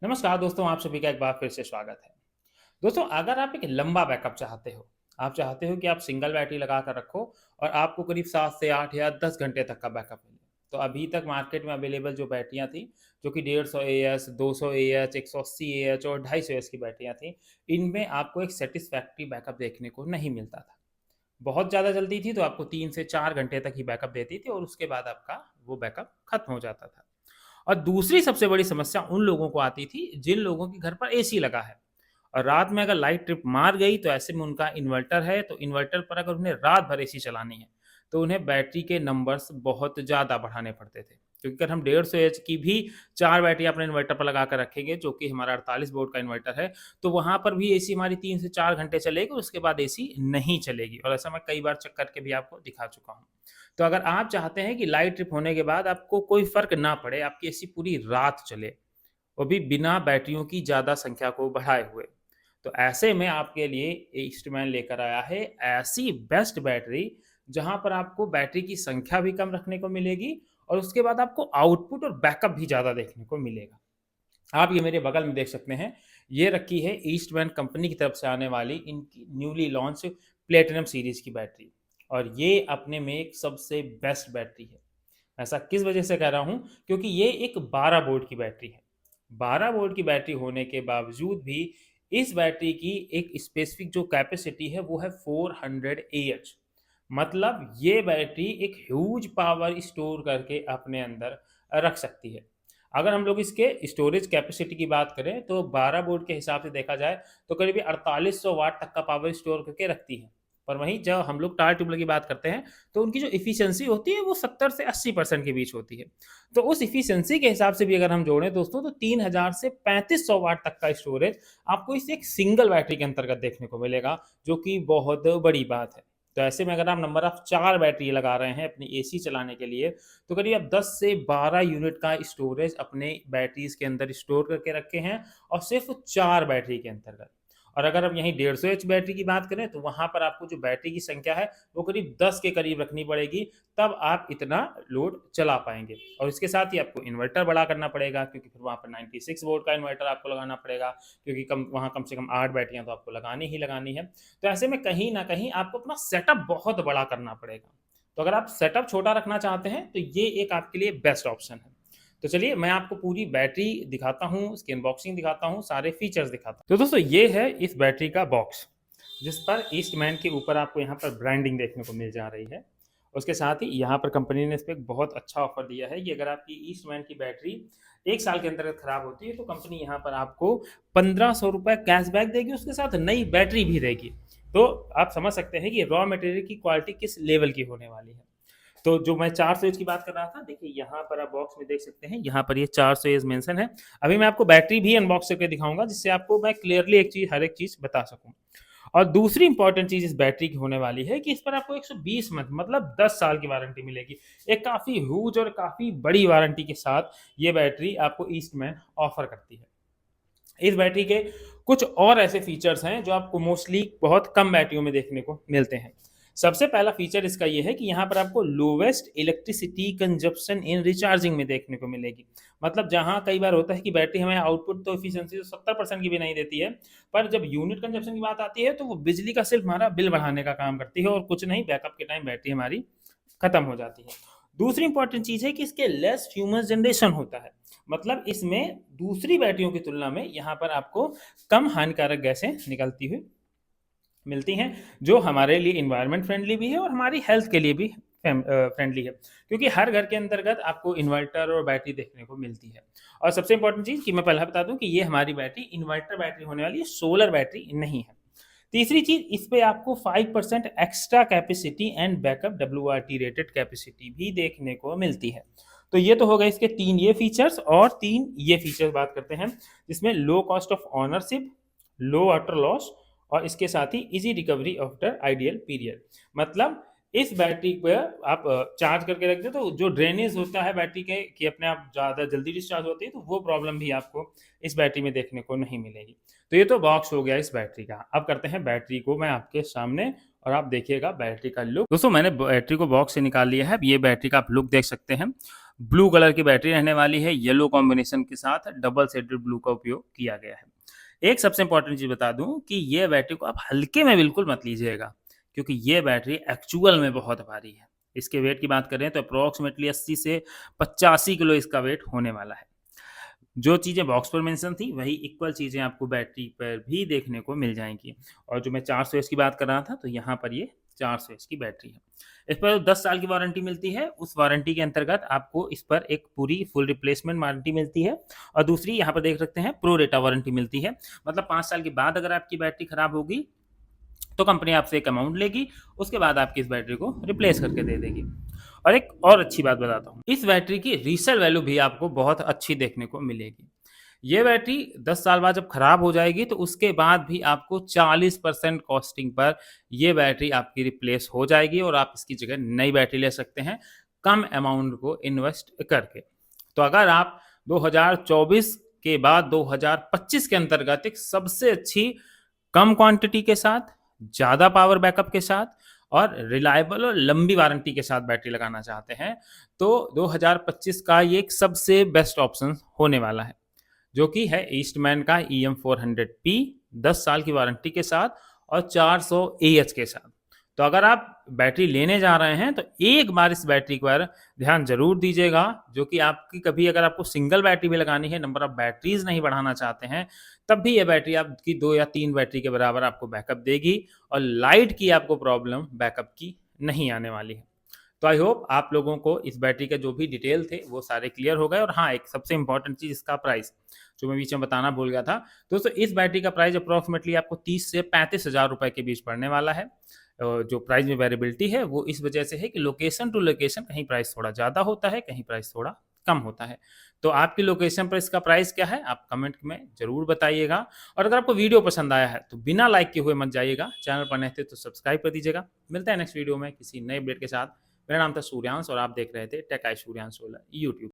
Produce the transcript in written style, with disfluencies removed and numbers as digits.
नमस्कार दोस्तों, आप सभी का एक बार फिर से स्वागत है। दोस्तों, अगर आप एक लंबा बैकअप चाहते हो, आप चाहते हो कि आप सिंगल बैटरी लगा कर रखो और आपको करीब 7 से 8 या 10 घंटे तक का बैकअप मिले। तो अभी तक मार्केट में अवेलेबल जो बैटरियाँ थी, जो कि 150 एएच, 200 एएच, 180 एएच और 250 एएच की बैटरियाँ थीं, इनमें आपको एक सैटिस्फैक्टरी बैकअप देखने को नहीं मिलता था। बहुत ज़्यादा चलती थी तो आपको 3 से 4 घंटे तक ही बैकअप देती थी और उसके बाद आपका वो बैकअप खत्म हो जाता था। और दूसरी सबसे बड़ी समस्या उन लोगों को आती थी जिन लोगों के घर पर एसी लगा है और रात में अगर लाइट ट्रिप मार गई तो ऐसे में उनका इन्वर्टर है तो इन्वर्टर पर अगर उन्हें रात भर एसी चलानी है तो उन्हें बैटरी के नंबर्स बहुत ज़्यादा बढ़ाने पड़ते थे, क्योंकि अगर हम 150 एच की भी 4 बैटरी अपने इन्वर्टर पर लगा कर रखेंगे जो कि हमारा 48 वोल्ट का इन्वर्टर है, तो वहाँ पर भी एसी हमारी 3 से 4 घंटे चलेगी, उसके बाद एसी नहीं चलेगी और ऐसा मैं कई बार चेक करके भी आपको दिखा चुका हूँ। तो अगर आप चाहते हैं कि लाइट ट्रिप होने के बाद आपको कोई फ़र्क ना पड़े, आपकी एसी पूरी रात चले, वो भी बिना बैटरियों की ज़्यादा संख्या को बढ़ाए हुए, तो ऐसे में आपके लिए ईस्टमैन लेकर आया है ऐसी बेस्ट बैटरी, जहाँ पर आपको बैटरी की संख्या भी कम रखने को मिलेगी और उसके बाद आपको आउटपुट और बैकअप भी ज़्यादा देखने को मिलेगा। आप ये मेरे बगल में देख सकते हैं, ये रखी है ईस्टमैन कंपनी की तरफ से आने वाली इनकी न्यूली लॉन्च प्लेटिनम सीरीज़ की बैटरी और ये अपने में एक सबसे बेस्ट बैटरी है। ऐसा किस वजह से कह रहा हूँ? क्योंकि ये एक 12 वोल्ट की बैटरी है। 12 वोल्ट की बैटरी होने के बावजूद भी इस बैटरी की एक स्पेसिफिक जो कैपेसिटी है वो है 400 एएच। मतलब ये बैटरी एक ह्यूज पावर स्टोर करके अपने अंदर रख सकती है। अगर हम लोग इसके स्टोरेज कैपेसिटी की बात करें तो 12 वोल्ट के हिसाब से देखा जाए तो करीब 4800 वाट तक का पावर स्टोर करके रखती है। पर वहीं जब हम लोग टायर ट्यूबलर की बात करते हैं तो उनकी जो एफिशिएंसी होती है वो 70 से 80% के बीच होती है। तो उस एफिशिएंसी के हिसाब से भी अगर हम जोड़ें दोस्तों तो 3000 से 3500 वाट तक का स्टोरेज आपको इस एक सिंगल बैटरी के अंतर्गत देखने को मिलेगा, जो कि बहुत बड़ी बात है। तो ऐसे में अगर आप नंबर ऑफ 4 बैटरी लगा रहे हैं अपनी एसी चलाने के लिए, तो करीब आप 10 से 12 यूनिट का स्टोरेज अपने बैटरीज़ के अंदर स्टोर करके रखे हैं और सिर्फ़ 4 बैटरी के अंतर्गत। और अगर हम यहीं 150 एच बैटरी की बात करें तो वहाँ पर आपको जो बैटरी की संख्या है वो करीब 10 के करीब रखनी पड़ेगी, तब आप इतना लोड चला पाएँगे। और इसके साथ ही आपको इन्वर्टर बड़ा करना पड़ेगा, क्योंकि फिर वहाँ पर 96 वोल्ट का इन्वर्टर आपको लगाना पड़ेगा, क्योंकि कम से कम 8 बैटरियाँ तो आपको लगानी ही लगानी है। तो ऐसे में कहीं न कहीं आपको अपना सेटअप बहुत बड़ा करना पड़ेगा। तो अगर आप सेटअप छोटा रखना चाहते हैं तो ये एक आपके लिए बेस्ट ऑप्शन है। तो चलिए मैं आपको पूरी बैटरी दिखाता हूँ, इसकी अनबॉक्सिंग दिखाता हूँ, सारे फीचर्स दिखाता हूँ। तो दोस्तों ये है इस बैटरी का बॉक्स, जिस पर ईस्टमैन के ऊपर आपको यहाँ पर ब्रांडिंग देखने को मिल जा रही है। उसके साथ ही यहाँ पर कंपनी ने इस पे एक बहुत अच्छा ऑफर दिया है कि अगर आपकी ईस्टमैन की बैटरी 1 साल के अंतर्गत खराब होती है तो कंपनी यहाँ पर आपको ₹1500 कैशबैक देगी, उसके साथ नई बैटरी भी देगी। तो आप समझ सकते हैं कि रॉ मटेरियल की क्वालिटी किस लेवल की होने वाली है। तो जो मैं 400 एज की बात कर रहा था, देखिए यहाँ पर आप बॉक्स में देख सकते हैं, यहाँ पर ये 400 एज मेंशन है। अभी मैं आपको बैटरी भी अनबॉक्स करके दिखाऊँगा, जिससे आपको मैं क्लियरली एक चीज़ हर एक चीज़ बता सकूँ। और दूसरी इंपॉर्टेंट चीज़ इस बैटरी की होने वाली है कि इस पर आपको 120 मंथ मतलब 10 साल की वारंटी मिलेगी। एक काफ़ी ह्यूज और काफ़ी बड़ी वारंटी के साथ ये बैटरी आपको ईस्टमैन ऑफ़र करती है। इस बैटरी के कुछ और ऐसे फीचर्स हैं जो आपको मोस्टली बहुत कम बैटरियों में देखने को मिलते हैं। सबसे पहला फीचर इसका ये है कि यहाँ पर आपको लोवेस्ट इलेक्ट्रिसिटी कंजप्शन इन रिचार्जिंग में देखने को मिलेगी। मतलब जहाँ कई बार होता है कि बैटरी हमें आउटपुट तो एफिशिएंसी तो 70% की भी नहीं देती है, पर जब यूनिट कंजप्शन की बात आती है तो वो बिजली का सिर्फ हमारा बिल बढ़ाने का काम करती है और कुछ नहीं, बैकअप के टाइम बैटरी हमारी खत्म हो जाती है। दूसरी इंपॉर्टेंट चीज़ है कि इसके लेस फ्यूमस जनरेशन होता है। मतलब इसमें दूसरी बैटरियों की तुलना में यहाँ पर आपको कम हानिकारक गैसें निकलती हुई मिलती हैं, जो हमारे लिए एनवायरनमेंट फ्रेंडली भी है और हमारी हेल्थ के लिए भी फ्रेंडली है, क्योंकि हर घर के अंतर्गत आपको इन्वर्टर और बैटरी देखने को मिलती है। और सबसे इंपॉर्टेंट चीज़ कि मैं पहले बता दूं कि ये हमारी बैटरी इन्वर्टर बैटरी होने वाली है, सोलर बैटरी नहीं है। तीसरी चीज़, इस पे आपको 5% extra capacity and backup WRT rated capacity भी देखने को मिलती है। तो ये तो हो गए इसके 3 ये फीचर्स और 3 ये फीचर्स बात करते हैं, जिसमें low cost of ownership, low water loss और इसके साथ ही easy recovery after ideal period. मतलब इस बैटरी पे आप चार्ज करके रख दें तो जो ड्रेनेज होता है बैटरी के कि अपने आप ज़्यादा जल्दी डिस्चार्ज होती है, तो वो प्रॉब्लम भी आपको इस बैटरी में देखने को नहीं मिलेगी। तो ये तो बॉक्स हो गया इस बैटरी का। अब करते हैं बैटरी को मैं आपके सामने और आप देखिएगा बैटरी का लुक। दोस्तों मैंने बैटरी को बॉक्स से निकाल लिया है। अब ये बैटरी का आप लुक देख सकते हैं। ब्लू कलर की बैटरी रहने वाली है, येलो कॉम्बिनेशन के साथ डबल शेडेड ब्लू का उपयोग किया गया है। एक सबसे इंपॉर्टेंट चीज़ बता दूँ कि ये बैटरी को आप हल्के में बिल्कुल मत लीजिएगा, क्योंकि ये बैटरी एक्चुअल में बहुत भारी है। इसके वेट की बात करें तो अप्रॉक्सिमेटली 80 से 85 किलो इसका वेट होने वाला है। जो चीज़ें बॉक्स पर मेंशन थी, वही इक्वल चीज़ें आपको बैटरी पर भी देखने को मिल जाएँगी। और जो मैं 400 एच की बात कर रहा था, तो यहाँ पर ये 400 एच की बैटरी है। इस पर 10 साल की वारंटी मिलती है, उस वारंटी के अंतर्गत आपको इस पर एक पूरी फुल रिप्लेसमेंट वारंटी मिलती है और दूसरी यहाँ पर देख सकते हैं प्रो डेटा वारंटी मिलती है। मतलब 5 साल के बाद अगर आपकी बैटरी खराब होगी, तो कंपनी आपसे एक अमाउंट लेगी, उसके बाद आपकी इस बैटरी को रिप्लेस करके दे देगी। और एक और अच्छी बात बताता हूँ, इस बैटरी की रीसेल वैल्यू भी आपको बहुत अच्छी देखने को मिलेगी। ये बैटरी 10 साल बाद जब खराब हो जाएगी, तो उसके बाद भी आपको 40% कॉस्टिंग पर ये बैटरी आपकी रिप्लेस हो जाएगी और आप इसकी जगह नई बैटरी ले सकते हैं, कम अमाउंट को इन्वेस्ट करके। तो अगर आप 2024 के बाद 2025 के अंतर्गत एक सबसे अच्छी कम क्वांटिटी के साथ, ज़्यादा पावर बैकअप के साथ और रिलायबल और लंबी वारंटी के साथ बैटरी लगाना चाहते हैं, तो 2025 का ये एक सबसे बेस्ट ऑप्शन होने वाला है, जो कि है ईस्टमैन का EM400P 10 साल की वारंटी के साथ और 400 AH के साथ। तो अगर आप बैटरी लेने जा रहे हैं, तो एक बार इस बैटरी पर ध्यान ज़रूर दीजिएगा, जो कि आपकी कभी अगर आपको सिंगल बैटरी भी लगानी है, नंबर ऑफ बैटरीज़ नहीं बढ़ाना चाहते हैं, तब भी ये बैटरी आपकी 2 या 3 बैटरी के बराबर आपको बैकअप देगी और लाइट की आपको प्रॉब्लम बैकअप की नहीं आने वाली है। तो आई होप आप लोगों को इस बैटरी के जो भी डिटेल थे वो सारे क्लियर हो गए। और हाँ, एक सबसे इंपॉर्टेंट चीज़, इसका प्राइस जो मैं बीच में बताना भूल गया था। दोस्तों, इस बैटरी का प्राइस अप्रॉक्सिमेटली आपको 30 से 35 हज़ार रुपए के बीच पड़ने वाला है। जो प्राइस में वेरिएबिलिटी है वो इस वजह से है कि लोकेशन टू लोकेशन कहीं प्राइस थोड़ा ज़्यादा होता है, कहीं प्राइस थोड़ा कम होता है। तो आपकी लोकेशन पर इसका प्राइस क्या है, आप कमेंट में ज़रूर बताइएगा। और अगर आपको वीडियो पसंद आया है, तो बिना लाइक किए हुए मत जाइएगा। चैनल पर नए थे तो सब्सक्राइब कर दीजिएगा। मिलते हैं नेक्स्ट वीडियो में किसी नए अपडेट के साथ। मेरा नाम था सूर्यांश और आप देख रहे थे tech I Suryansh solar YouTube.